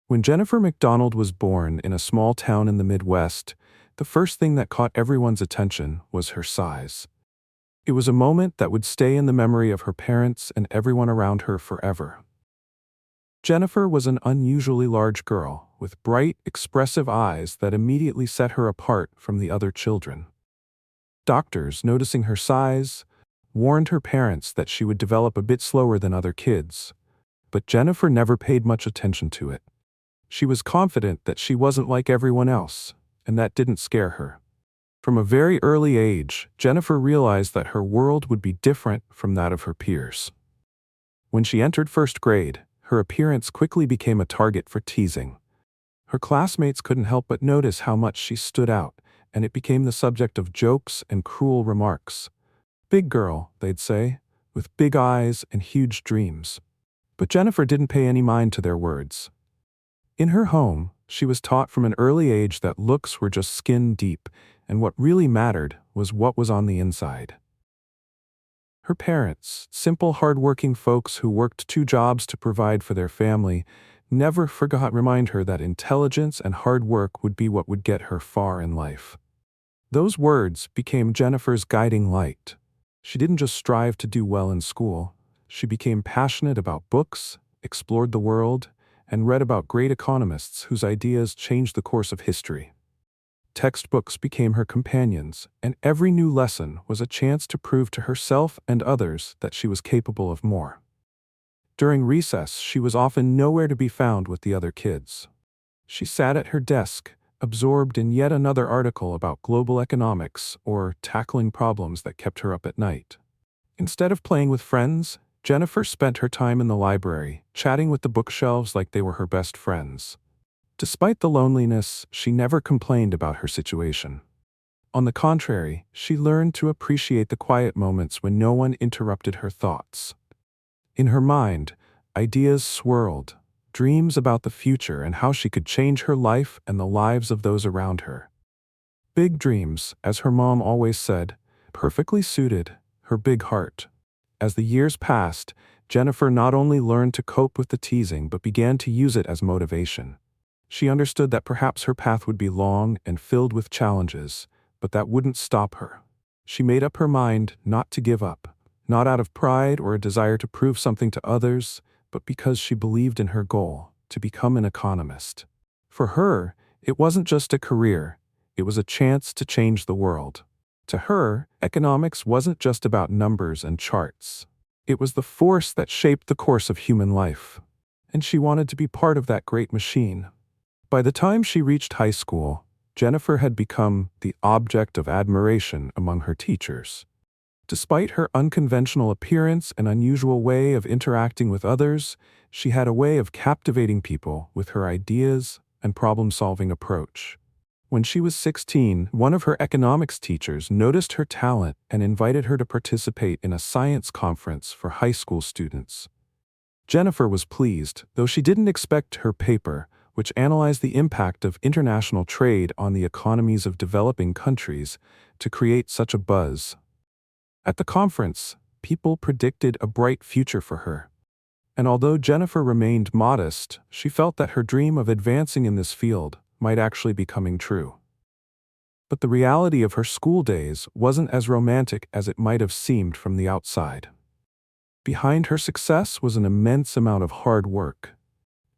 When Jennifer McDonald was born in a small town in the Midwest, the first thing that caught everyone's attention was her size. It was a moment that would stay in the memory of her parents and everyone around her forever. Jennifer was an unusually large girl, with bright, expressive eyes that immediately set her apart from the other children. Doctors, noticing her size, warned her parents that she would develop a bit slower than other kids, but Jennifer never paid much attention to it. She was confident that she wasn't like everyone else, and that didn't scare her. From a very early age, Jennifer realized that her world would be different from that of her peers. When she entered first grade, her appearance quickly became a target for teasing. Her classmates couldn't help but notice how much she stood out, and it became the subject of jokes and cruel remarks. "Big girl," they'd say, "with big eyes and huge dreams." But Jennifer didn't pay any mind to their words. In her home, she was taught from an early age that looks were just skin deep, and what really mattered was what was on the inside. Her parents, simple, hard-working folks who worked 2 jobs to provide for their family, never forgot to remind her that intelligence and hard work would be what would get her far in life. Those words became Jennifer's guiding light. She didn't just strive to do well in school. She became passionate about books, explored the world, and read about great economists whose ideas changed the course of history. Textbooks became her companions, and every new lesson was a chance to prove to herself and others that she was capable of more. During recess, she was often nowhere to be found with the other kids. She sat at her desk, absorbed in yet another article about global economics or tackling problems that kept her up at night. Instead of playing with friends, Jennifer spent her time in the library, chatting with the bookshelves like they were her best friends. Despite the loneliness, she never complained about her situation. On the contrary, she learned to appreciate the quiet moments when no one interrupted her thoughts. In her mind, ideas swirled, dreams about the future and how she could change her life and the lives of those around her. Big dreams, as her mom always said, perfectly suited her big heart. As the years passed, Jennifer not only learned to cope with the teasing but began to use it as motivation. She understood that perhaps her path would be long and filled with challenges, but that wouldn't stop her. She made up her mind not to give up, not out of pride or a desire to prove something to others, but because she believed in her goal, to become an economist. For her, it wasn't just a career, it was a chance to change the world. To her, economics wasn't just about numbers and charts. It was the force that shaped the course of human life. And she wanted to be part of that great machine. By the time she reached high school, Jennifer had become the object of admiration among her teachers. Despite her unconventional appearance and unusual way of interacting with others, she had a way of captivating people with her ideas and problem-solving approach. When she was 16, one of her economics teachers noticed her talent and invited her to participate in a science conference for high school students. Jennifer was pleased, though she didn't expect her paper, which analyzed the impact of international trade on the economies of developing countries, to create such a buzz. At the conference, people predicted a bright future for her. And although Jennifer remained modest, she felt that her dream of advancing in this field might actually be coming true. But the reality of her school days wasn't as romantic as it might have seemed from the outside. Behind her success was an immense amount of hard work.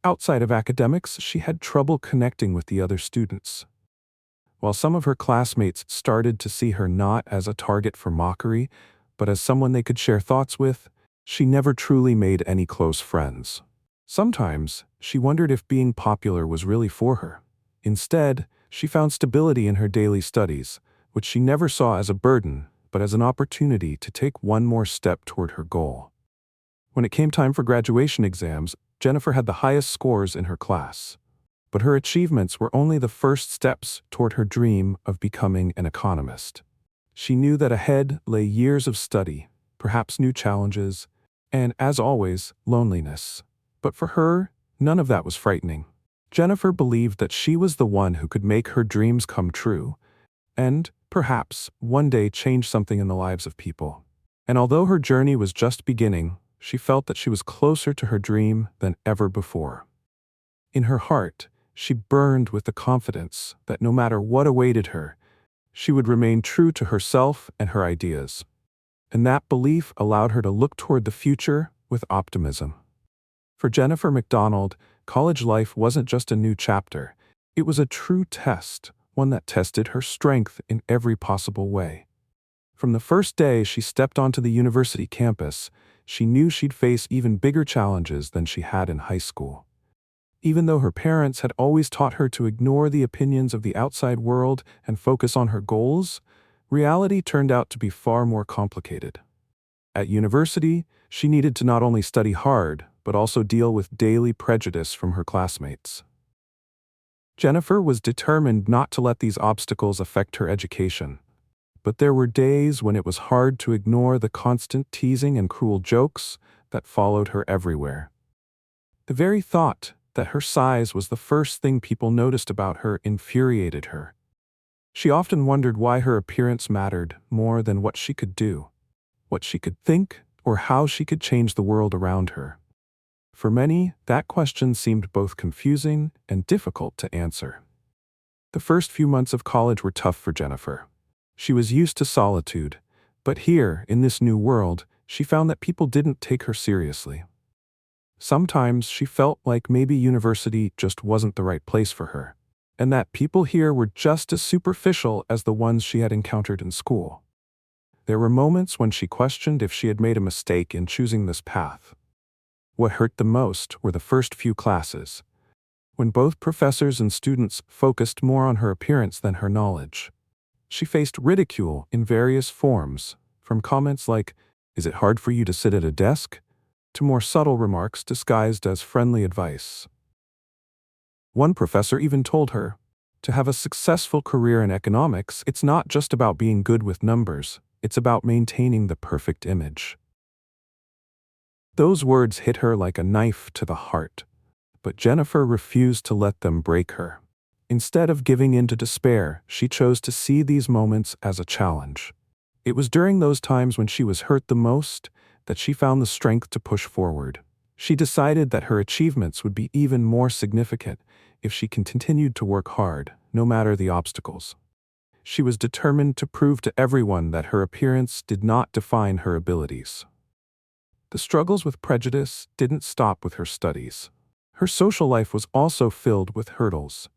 Outside of academics, she had trouble connecting with the other students. While some of her classmates started to see her not as a target for mockery, but as someone they could share thoughts with, she never truly made any close friends. Sometimes, she wondered if being popular was really for her. Instead, she found stability in her daily studies, which she never saw as a burden, but as an opportunity to take one more step toward her goal. When it came time for graduation exams, Jennifer had the highest scores in her class. But her achievements were only the first steps toward her dream of becoming an economist. She knew that ahead lay years of study, perhaps new challenges, and, as always, loneliness. But for her, none of that was frightening. Jennifer believed that she was the one who could make her dreams come true, and, perhaps, one day change something in the lives of people. And although her journey was just beginning, she felt that she was closer to her dream than ever before. In her heart, she burned with the confidence that no matter what awaited her, she would remain true to herself and her ideas. And that belief allowed her to look toward the future with optimism. For Jennifer McDonald, college life wasn't just a new chapter, it was a true test, one that tested her strength in every possible way. From the first day she stepped onto the university campus, she knew she'd face even bigger challenges than she had in high school. Even though her parents had always taught her to ignore the opinions of the outside world and focus on her goals, reality turned out to be far more complicated. At university, she needed to not only study hard, but also deal with daily prejudice from her classmates. Jennifer was determined not to let these obstacles affect her education. But there were days when it was hard to ignore the constant teasing and cruel jokes that followed her everywhere. The very thought that her size was the first thing people noticed about her infuriated her. She often wondered why her appearance mattered more than what she could do, what she could think, or how she could change the world around her. For many, that question seemed both confusing and difficult to answer. The first few months of college were tough for Jennifer. She was used to solitude, but here, in this new world, she found that people didn't take her seriously. Sometimes she felt like maybe university just wasn't the right place for her, and that people here were just as superficial as the ones she had encountered in school. There were moments when she questioned if she had made a mistake in choosing this path. What hurt the most were the first few classes, when both professors and students focused more on her appearance than her knowledge. She faced ridicule in various forms, from comments like, "Is it hard for you to sit at a desk?" to more subtle remarks disguised as friendly advice. One professor even told her, "To have a successful career in economics, it's not just about being good with numbers, it's about maintaining the perfect image." Those words hit her like a knife to the heart, but Jennifer refused to let them break her. Instead of giving in to despair, she chose to see these moments as a challenge. It was during those times when she was hurt the most that she found the strength to push forward. She decided that her achievements would be even more significant if she continued to work hard, no matter the obstacles. She was determined to prove to everyone that her appearance did not define her abilities. The struggles with prejudice didn't stop with her studies. Her social life was also filled with hurdles.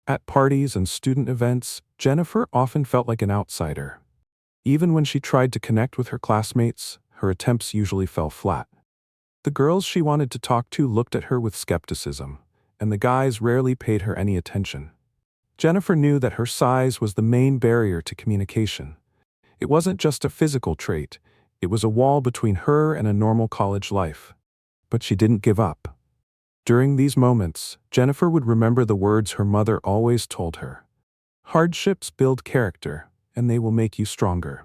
At parties and student events, Jennifer often felt like an outsider. Even when she tried to connect with her classmates, her attempts usually fell flat. The girls she wanted to talk to looked at her with skepticism, and the guys rarely paid her any attention. Jennifer knew that her size was the main barrier to communication. It wasn't just a physical trait, it was a wall between her and a normal college life. But she didn't give up. During these moments, Jennifer would remember the words her mother always told her. "Hardships build character, and they will make you stronger."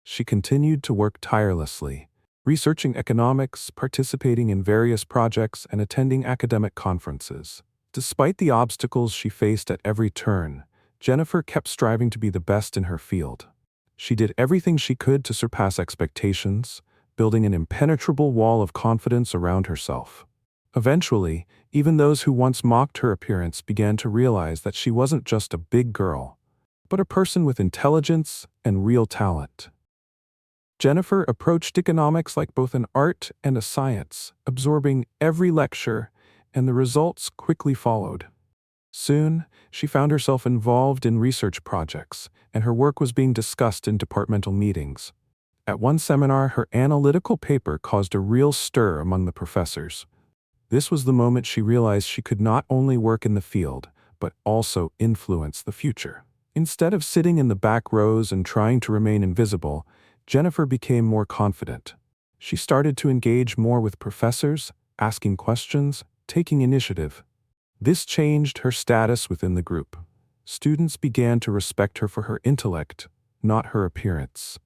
She continued to work tirelessly, researching economics, participating in various projects, and attending academic conferences. Despite the obstacles she faced at every turn, Jennifer kept striving to be the best in her field. She did everything she could to surpass expectations, building an impenetrable wall of confidence around herself. Eventually, even those who once mocked her appearance began to realize that she wasn't just a big girl, but a person with intelligence and real talent. Jennifer approached economics like both an art and a science, absorbing every lecture, and the results quickly followed. Soon, she found herself involved in research projects, and her work was being discussed in departmental meetings. At one seminar, her analytical paper caused a real stir among the professors. This was the moment she realized she could not only work in the field, but also influence the future. Instead of sitting in the back rows and trying to remain invisible, Jennifer became more confident. She started to engage more with professors, asking questions, taking initiative. This changed her status within the group. Students began to respect her for her intellect, not her appearance.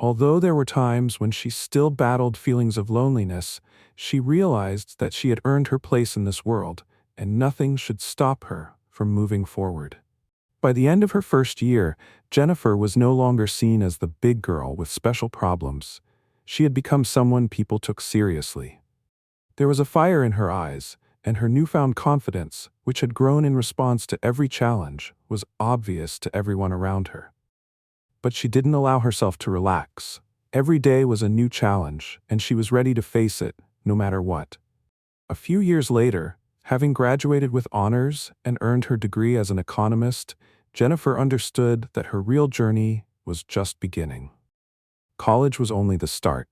Although there were times when she still battled feelings of loneliness, she realized that she had earned her place in this world, and nothing should stop her from moving forward. By the end of her first year, Jennifer was no longer seen as the big girl with special problems. She had become someone people took seriously. There was a fire in her eyes, and her newfound confidence, which had grown in response to every challenge, was obvious to everyone around her. But she didn't allow herself to relax. Every day was a new challenge, and she was ready to face it, no matter what. A few years later, having graduated with honors and earned her degree as an economist, Jennifer understood that her real journey was just beginning. College was only the start,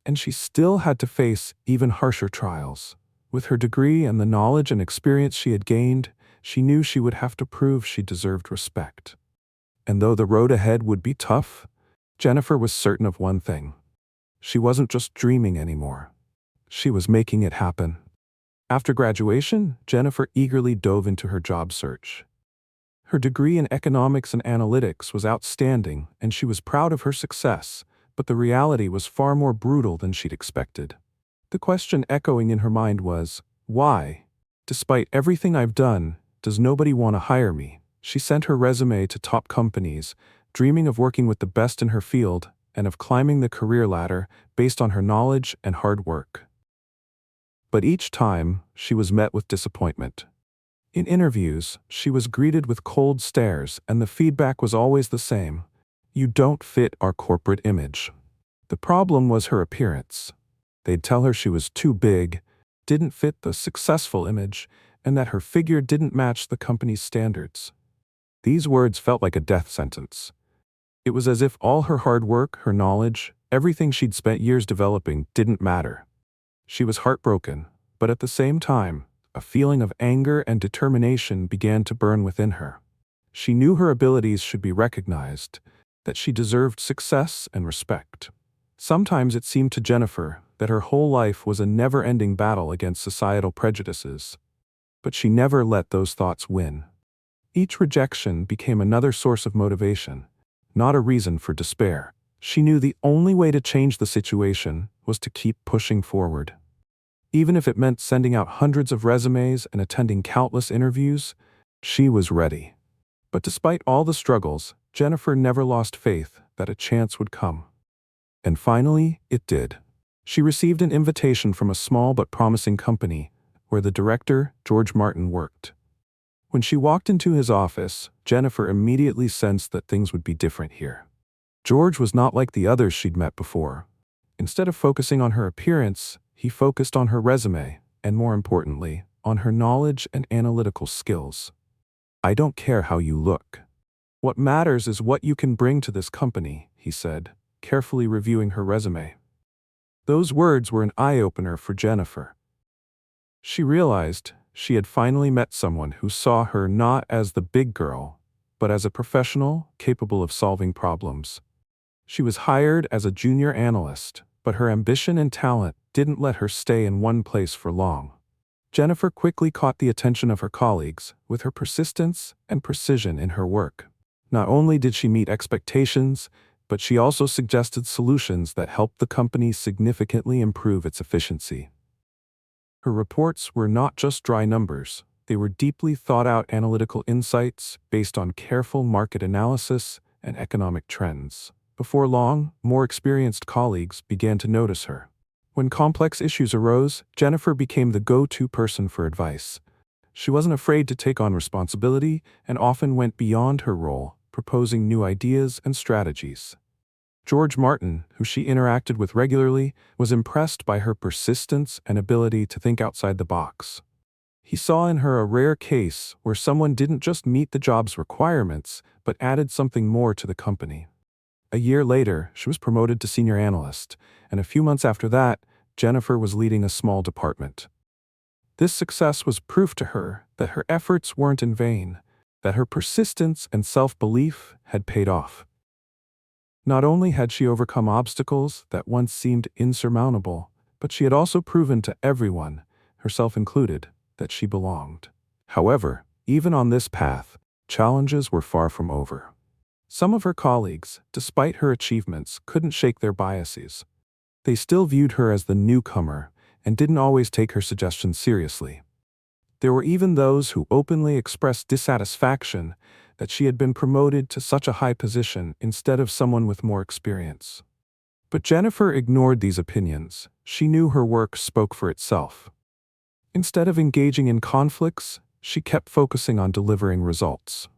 and she still had to face even harsher trials. With her degree and the knowledge and experience she had gained, she knew she would have to prove she deserved respect. And though the road ahead would be tough, Jennifer was certain of one thing. She wasn't just dreaming anymore. She was making it happen. After graduation, Jennifer eagerly dove into her job search. Her degree in economics and analytics was outstanding, and she was proud of her success, but the reality was far more brutal than she'd expected. The question echoing in her mind was, why? Despite everything I've done, does nobody want to hire me? She sent her resume to top companies, dreaming of working with the best in her field and of climbing the career ladder based on her knowledge and hard work. But each time, she was met with disappointment. In interviews, she was greeted with cold stares, and the feedback was always the same. You don't fit our corporate image. The problem was her appearance. They'd tell her she was too big, didn't fit the successful image, and that her figure didn't match the company's standards. These words felt like a death sentence. It was as if all her hard work, her knowledge, everything she'd spent years developing didn't matter. She was heartbroken, but at the same time, a feeling of anger and determination began to burn within her. She knew her abilities should be recognized, that she deserved success and respect. Sometimes it seemed to Jennifer that her whole life was a never-ending battle against societal prejudices, but she never let those thoughts win. Each rejection became another source of motivation, not a reason for despair. She knew the only way to change the situation was to keep pushing forward. Even if it meant sending out hundreds of resumes and attending countless interviews, she was ready. But despite all the struggles, Jennifer never lost faith that a chance would come. And finally, it did. She received an invitation from a small but promising company, where the director, George Martin, worked. When she walked into his office, Jennifer immediately sensed that things would be different here. George was not like the others she'd met before. Instead of focusing on her appearance, he focused on her resume, and more importantly, on her knowledge and analytical skills. I don't care how you look. What matters is what you can bring to this company, he said, carefully reviewing her resume. Those words were an eye-opener for Jennifer. She realized she had finally met someone who saw her not as the big girl, but as a professional capable of solving problems. She was hired as a junior analyst, but her ambition and talent didn't let her stay in one place for long. Jennifer quickly caught the attention of her colleagues with her persistence and precision in her work. Not only did she meet expectations, but she also suggested solutions that helped the company significantly improve its efficiency. Her reports were not just dry numbers, they were deeply thought-out analytical insights based on careful market analysis and economic trends. Before long, more experienced colleagues began to notice her. When complex issues arose, Jennifer became the go-to person for advice. She wasn't afraid to take on responsibility and often went beyond her role, proposing new ideas and strategies. George Martin, who she interacted with regularly, was impressed by her persistence and ability to think outside the box. He saw in her a rare case where someone didn't just meet the job's requirements, but added something more to the company. A year later, she was promoted to senior analyst, and a few months after that, Jennifer was leading a small department. This success was proof to her that her efforts weren't in vain, that her persistence and self-belief had paid off. Not only had she overcome obstacles that once seemed insurmountable, but she had also proven to everyone, herself included, that she belonged. However, even on this path, challenges were far from over. Some of her colleagues, despite her achievements, couldn't shake their biases. They still viewed her as the newcomer and didn't always take her suggestions seriously. There were even those who openly expressed dissatisfaction that she had been promoted to such a high position instead of someone with more experience. But Jennifer ignored these opinions. She knew her work spoke for itself. Instead of engaging in conflicts, she kept focusing on delivering results.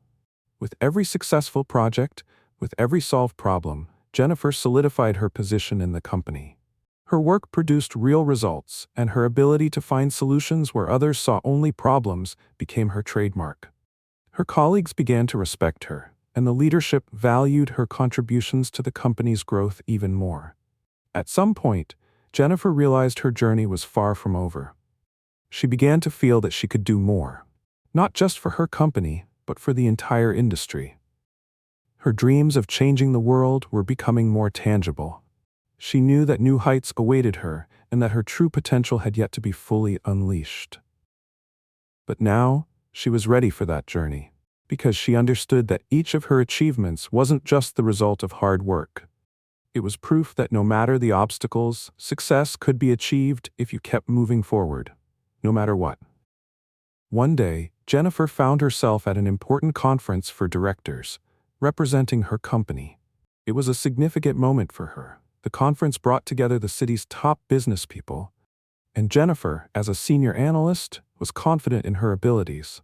With every successful project, with every solved problem, Jennifer solidified her position in the company. Her work produced real results, and her ability to find solutions where others saw only problems became her trademark. Her colleagues began to respect her, and the leadership valued her contributions to the company's growth even more. At some point, Jennifer realized her journey was far from over. She began to feel that she could do more, not just for her company, but for the entire industry. Her dreams of changing the world were becoming more tangible. She knew that new heights awaited her and that her true potential had yet to be fully unleashed. But now, she was ready for that journey, because she understood that each of her achievements wasn't just the result of hard work. It was proof that no matter the obstacles, success could be achieved if you kept moving forward, no matter what. One day, Jennifer found herself at an important conference for directors, representing her company. It was a significant moment for her. The conference brought together the city's top business people, and Jennifer, as a senior analyst, was confident in her abilities.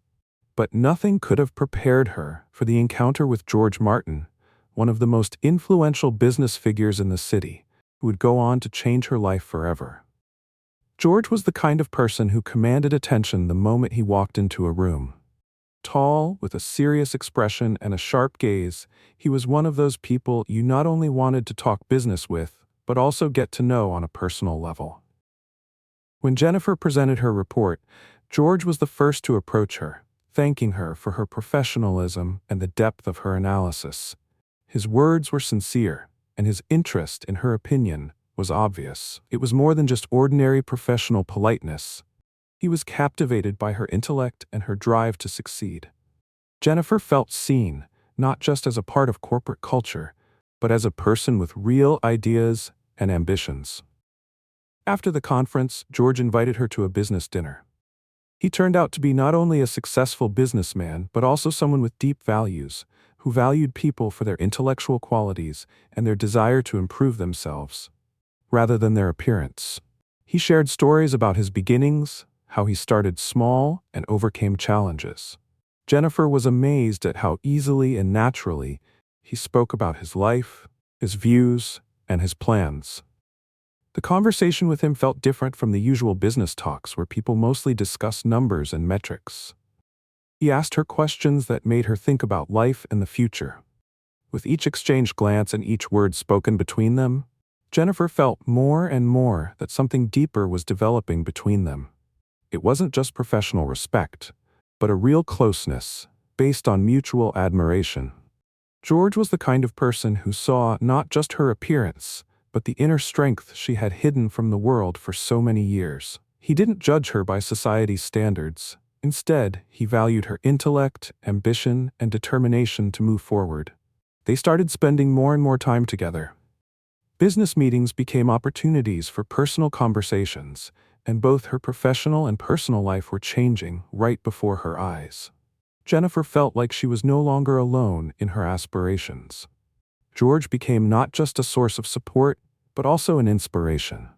But nothing could have prepared her for the encounter with George Martin, one of the most influential business figures in the city, who would go on to change her life forever. George was the kind of person who commanded attention the moment he walked into a room. Tall, with a serious expression and a sharp gaze, he was one of those people you not only wanted to talk business with, but also get to know on a personal level. When Jennifer presented her report, George was the first to approach her, thanking her for her professionalism and the depth of her analysis. His words were sincere, and his interest in her opinion was obvious. It was more than just ordinary professional politeness. He was captivated by her intellect and her drive to succeed. Jennifer felt seen, not just as a part of corporate culture, but as a person with real ideas and ambitions. After the conference, George invited her to a business dinner. He turned out to be not only a successful businessman, but also someone with deep values, who valued people for their intellectual qualities and their desire to improve themselves, rather than their appearance. He shared stories about his beginnings, how he started small and overcame challenges. Jennifer was amazed at how easily and naturally he spoke about his life, his views, and his plans. The conversation with him felt different from the usual business talks where people mostly discuss numbers and metrics. He asked her questions that made her think about life and the future. With each exchanged glance and each word spoken between them, Jennifer felt more and more that something deeper was developing between them. It wasn't just professional respect, but a real closeness, based on mutual admiration. George was the kind of person who saw not just her appearance, but the inner strength she had hidden from the world for so many years. He didn't judge her by society's standards. Instead, he valued her intellect, ambition, and determination to move forward. They started spending more and more time together. Business meetings became opportunities for personal conversations, and both her professional and personal life were changing right before her eyes. Jennifer felt like she was no longer alone in her aspirations. George became not just a source of support, but also an inspiration.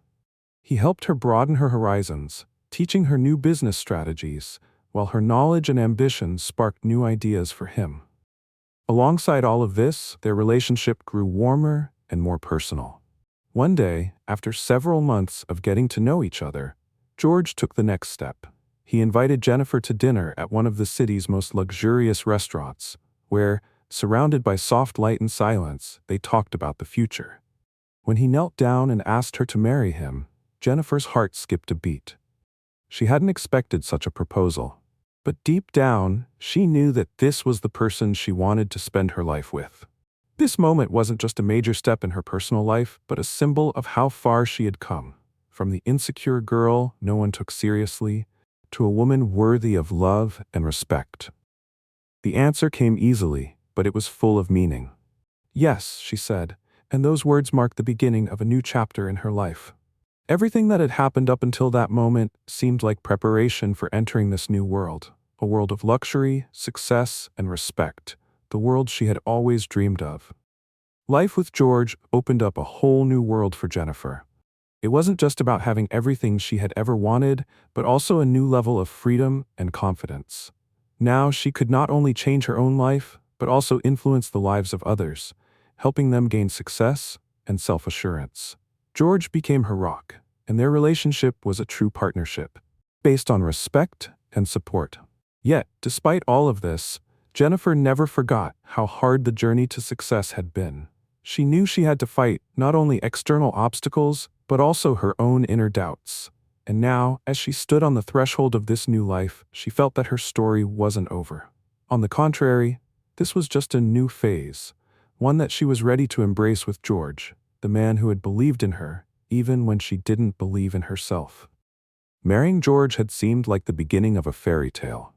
He helped her broaden her horizons, teaching her new business strategies, while her knowledge and ambition sparked new ideas for him. Alongside all of this, their relationship grew warmer and more personal. One day, after several months of getting to know each other, George took the next step. He invited Jennifer to dinner at one of the city's most luxurious restaurants, where, surrounded by soft light and silence, they talked about the future. When he knelt down and asked her to marry him, Jennifer's heart skipped a beat. She hadn't expected such a proposal, but deep down, she knew that this was the person she wanted to spend her life with. This moment wasn't just a major step in her personal life, but a symbol of how far she had come, from the insecure girl no one took seriously, to a woman worthy of love and respect. The answer came easily, but it was full of meaning. Yes, she said, and those words marked the beginning of a new chapter in her life. Everything that had happened up until that moment seemed like preparation for entering this new world, a world of luxury, success, and respect, the world she had always dreamed of. Life with George opened up a whole new world for Jennifer. It wasn't just about having everything she had ever wanted, but also a new level of freedom and confidence. Now she could not only change her own life, but also influence the lives of others, helping them gain success and self-assurance. George became her rock, and their relationship was a true partnership, based on respect and support. Yet, despite all of this, Jennifer never forgot how hard the journey to success had been. She knew she had to fight not only external obstacles, but also her own inner doubts. And now, as she stood on the threshold of this new life, she felt that her story wasn't over. On the contrary, this was just a new phase, one that she was ready to embrace with George, the man who had believed in her, even when she didn't believe in herself. Marrying George had seemed like the beginning of a fairy tale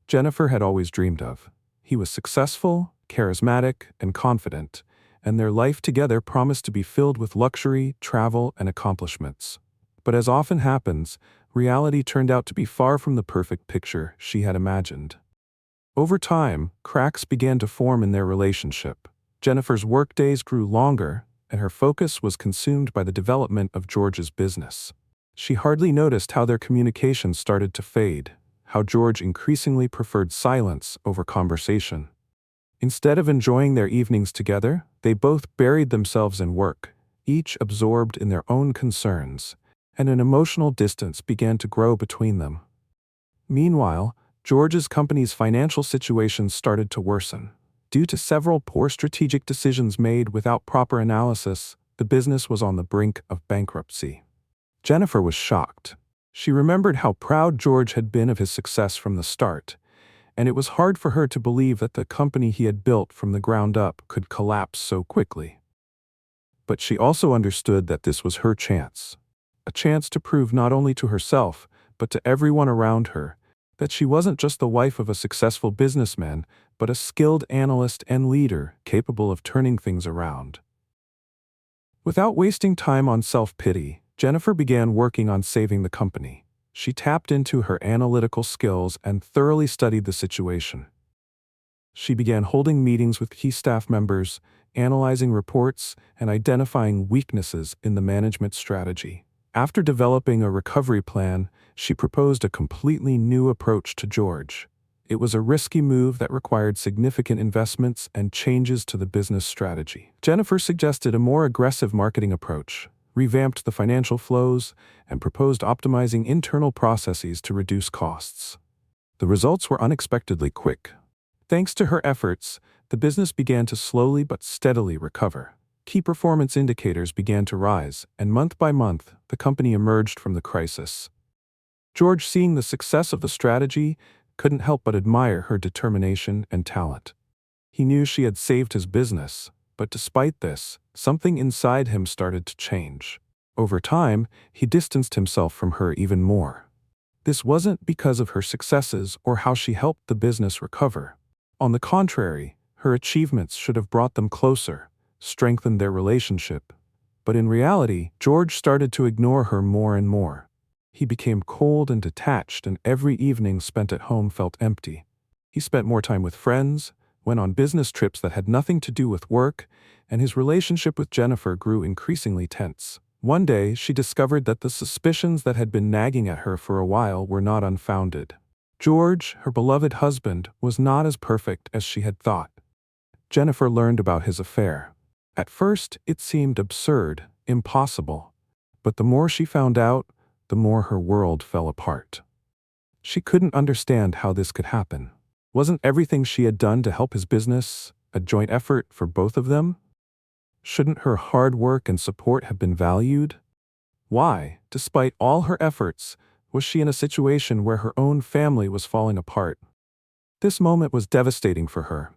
Jennifer had always dreamed of. He was successful, charismatic, and confident, and their life together promised to be filled with luxury, travel, and accomplishments. But as often happens, reality turned out to be far from the perfect picture she had imagined. Over time, cracks began to form in their relationship. Jennifer's workdays grew longer, and her focus was consumed by the development of George's business. She hardly noticed how their communication started to fade, how George increasingly preferred silence over conversation. Instead of enjoying their evenings together, they both buried themselves in work, each absorbed in their own concerns, and an emotional distance began to grow between them. Meanwhile, George's company's financial situation started to worsen. Due to several poor strategic decisions made without proper analysis, the business was on the brink of bankruptcy. Jennifer was shocked. She remembered how proud George had been of his success from the start, and it was hard for her to believe that the company he had built from the ground up could collapse so quickly. But she also understood that this was her chance, a chance to prove not only to herself, but to everyone around her, that she wasn't just the wife of a successful businessman, but a skilled analyst and leader capable of turning things around. Without wasting time on self-pity, Jennifer began working on saving the company. She tapped into her analytical skills and thoroughly studied the situation. She began holding meetings with key staff members, analyzing reports, and identifying weaknesses in the management strategy. After developing a recovery plan, she proposed a completely new approach to George. It was a risky move that required significant investments and changes to the business strategy. Jennifer suggested a more aggressive marketing approach, revamped the financial flows, and proposed optimizing internal processes to reduce costs. The results were unexpectedly quick. Thanks to her efforts, the business began to slowly but steadily recover. Key performance indicators began to rise, and month by month, the company emerged from the crisis. George, seeing the success of the strategy, couldn't help but admire her determination and talent. He knew she had saved his business, but despite this, something inside him started to change. Over time, he distanced himself from her even more. This wasn't because of her successes or how she helped the business recover. On the contrary, her achievements should have brought them closer, strengthened their relationship. But in reality, George started to ignore her more and more. He became cold and detached, and every evening spent at home felt empty. He spent more time with friends, went on business trips that had nothing to do with work, and his relationship with Jennifer grew increasingly tense. One day, she discovered that the suspicions that had been nagging at her for a while were not unfounded. George, her beloved husband, was not as perfect as she had thought. Jennifer learned about his affair. At first, it seemed absurd, impossible. But the more she found out, the more her world fell apart. She couldn't understand how this could happen. Wasn't everything she had done to help his business a joint effort for both of them? Shouldn't her hard work and support have been valued? Why, despite all her efforts, was she in a situation where her own family was falling apart? This moment was devastating for her.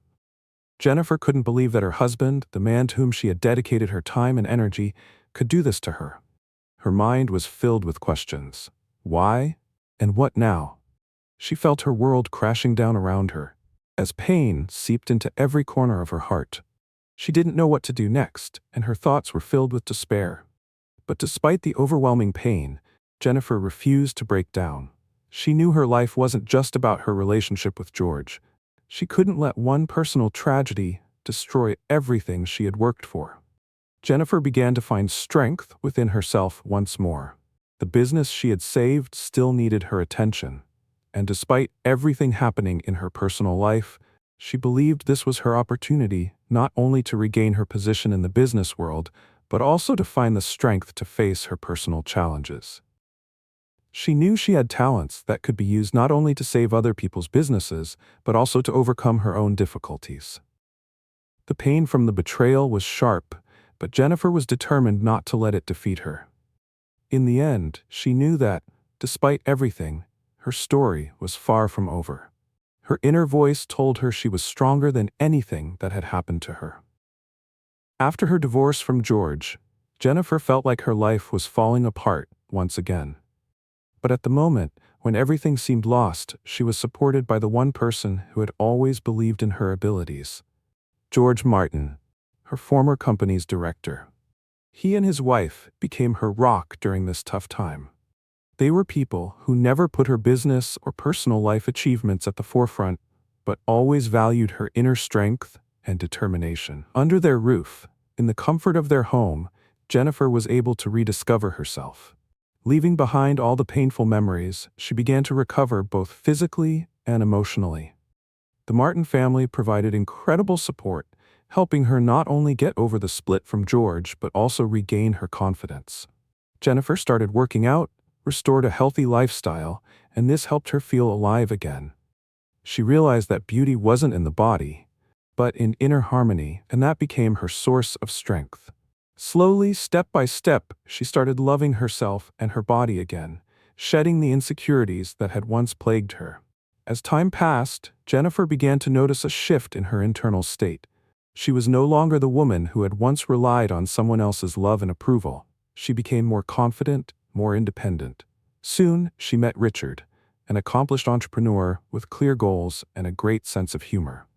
Jennifer couldn't believe that her husband, the man to whom she had dedicated her time and energy, could do this to her. Her mind was filled with questions. Why? And what now? She felt her world crashing down around her, as pain seeped into every corner of her heart. She didn't know what to do next, and her thoughts were filled with despair. But despite the overwhelming pain, Jennifer refused to break down. She knew her life wasn't just about her relationship with George. She couldn't let one personal tragedy destroy everything she had worked for. Jennifer began to find strength within herself once more. The business she had saved still needed her attention, and despite everything happening in her personal life, she believed this was her opportunity not only to regain her position in the business world, but also to find the strength to face her personal challenges. She knew she had talents that could be used not only to save other people's businesses, but also to overcome her own difficulties. The pain from the betrayal was sharp, but Jennifer was determined not to let it defeat her. In the end, she knew that, despite everything, her story was far from over. Her inner voice told her she was stronger than anything that had happened to her. After her divorce from George, Jennifer felt like her life was falling apart once again. But at the moment, when everything seemed lost, she was supported by the one person who had always believed in her abilities: George Martin, her former company's director. He and his wife became her rock during this tough time. They were people who never put her business or personal life achievements at the forefront, but always valued her inner strength and determination. Under their roof, in the comfort of their home, Jennifer was able to rediscover herself. Leaving behind all the painful memories, she began to recover both physically and emotionally. The Martin family provided incredible support, helping her not only get over the split from George but also regain her confidence. Jennifer started working out, restored a healthy lifestyle, and this helped her feel alive again. She realized that beauty wasn't in the body, but in inner harmony, and that became her source of strength. Slowly, step by step, she started loving herself and her body again, shedding the insecurities that had once plagued her. As time passed, Jennifer began to notice a shift in her internal state. She was no longer the woman who had once relied on someone else's love and approval. She became more confident, more independent. Soon, she met Richard, an accomplished entrepreneur with clear goals and a great sense of humor.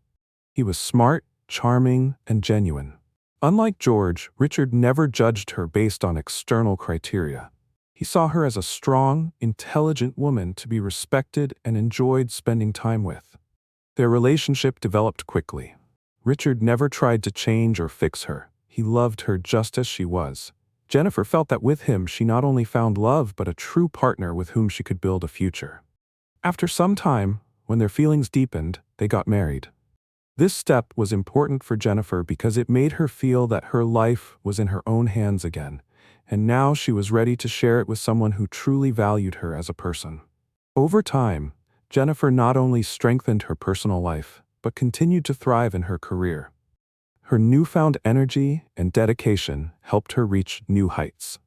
He was smart, charming, and genuine. Unlike George, Richard never judged her based on external criteria. He saw her as a strong, intelligent woman to be respected and enjoyed spending time with. Their relationship developed quickly. Richard never tried to change or fix her. He loved her just as she was. Jennifer felt that with him she not only found love but a true partner with whom she could build a future. After some time, when their feelings deepened, they got married. This step was important for Jennifer because it made her feel that her life was in her own hands again, and now she was ready to share it with someone who truly valued her as a person. Over time, Jennifer not only strengthened her personal life, but continued to thrive in her career. Her newfound energy and dedication helped her reach new heights.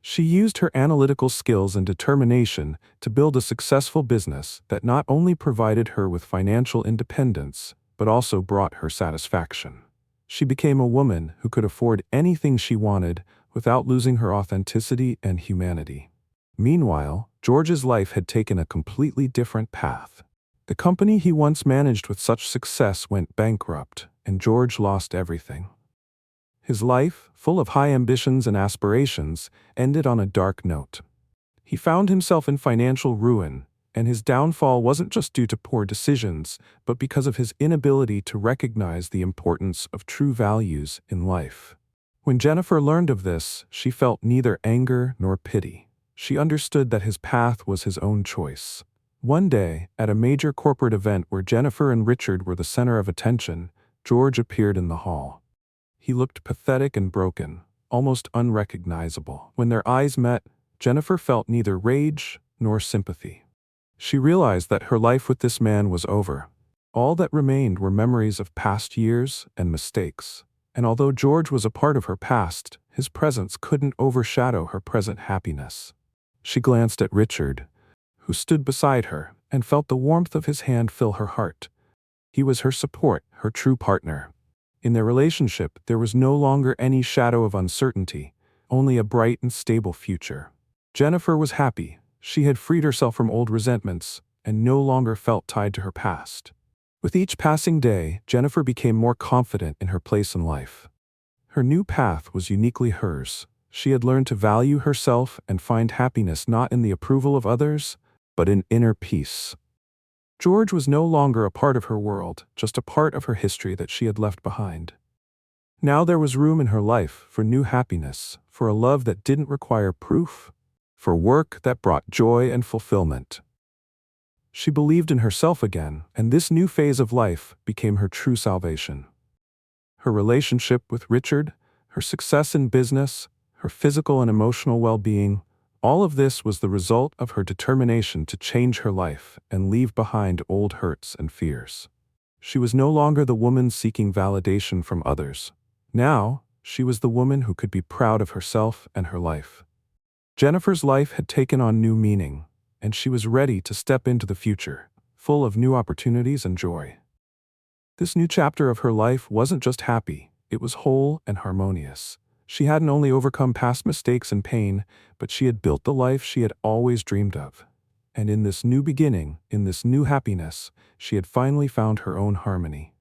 She used her analytical skills and determination to build a successful business that not only provided her with financial independence, but also brought her satisfaction. She became a woman who could afford anything she wanted without losing her authenticity and humanity. Meanwhile, George's life had taken a completely different path. The company he once managed with such success went bankrupt, and George lost everything. His life, full of high ambitions and aspirations, ended on a dark note. He found himself in financial ruin, and his downfall wasn't just due to poor decisions, but because of his inability to recognize the importance of true values in life. When Jennifer learned of this, she felt neither anger nor pity. She understood that his path was his own choice. One day, at a major corporate event where Jennifer and Richard were the center of attention, George appeared in the hall. He looked pathetic and broken, almost unrecognizable. When their eyes met, Jennifer felt neither rage nor sympathy. She realized that her life with this man was over. All that remained were memories of past years and mistakes. And although George was a part of her past, his presence couldn't overshadow her present happiness. She glanced at Richard, who stood beside her, and felt the warmth of his hand fill her heart. He was her support, her true partner. In their relationship, there was no longer any shadow of uncertainty, only a bright and stable future. Jennifer was happy. She had freed herself from old resentments and no longer felt tied to her past. With each passing day, Jennifer became more confident in her place in life. Her new path was uniquely hers. She had learned to value herself and find happiness not in the approval of others, but in inner peace. George was no longer a part of her world, just a part of her history that she had left behind. Now there was room in her life for new happiness, for a love that didn't require proof, for work that brought joy and fulfillment. She believed in herself again, and this new phase of life became her true salvation. Her relationship with Richard, her success in business, her physical and emotional well-being, all of this was the result of her determination to change her life and leave behind old hurts and fears. She was no longer the woman seeking validation from others. Now, she was the woman who could be proud of herself and her life. Jennifer's life had taken on new meaning, and she was ready to step into the future, full of new opportunities and joy. This new chapter of her life wasn't just happy, it was whole and harmonious. She hadn't only overcome past mistakes and pain, but she had built the life she had always dreamed of. And in this new beginning, in this new happiness, she had finally found her own harmony.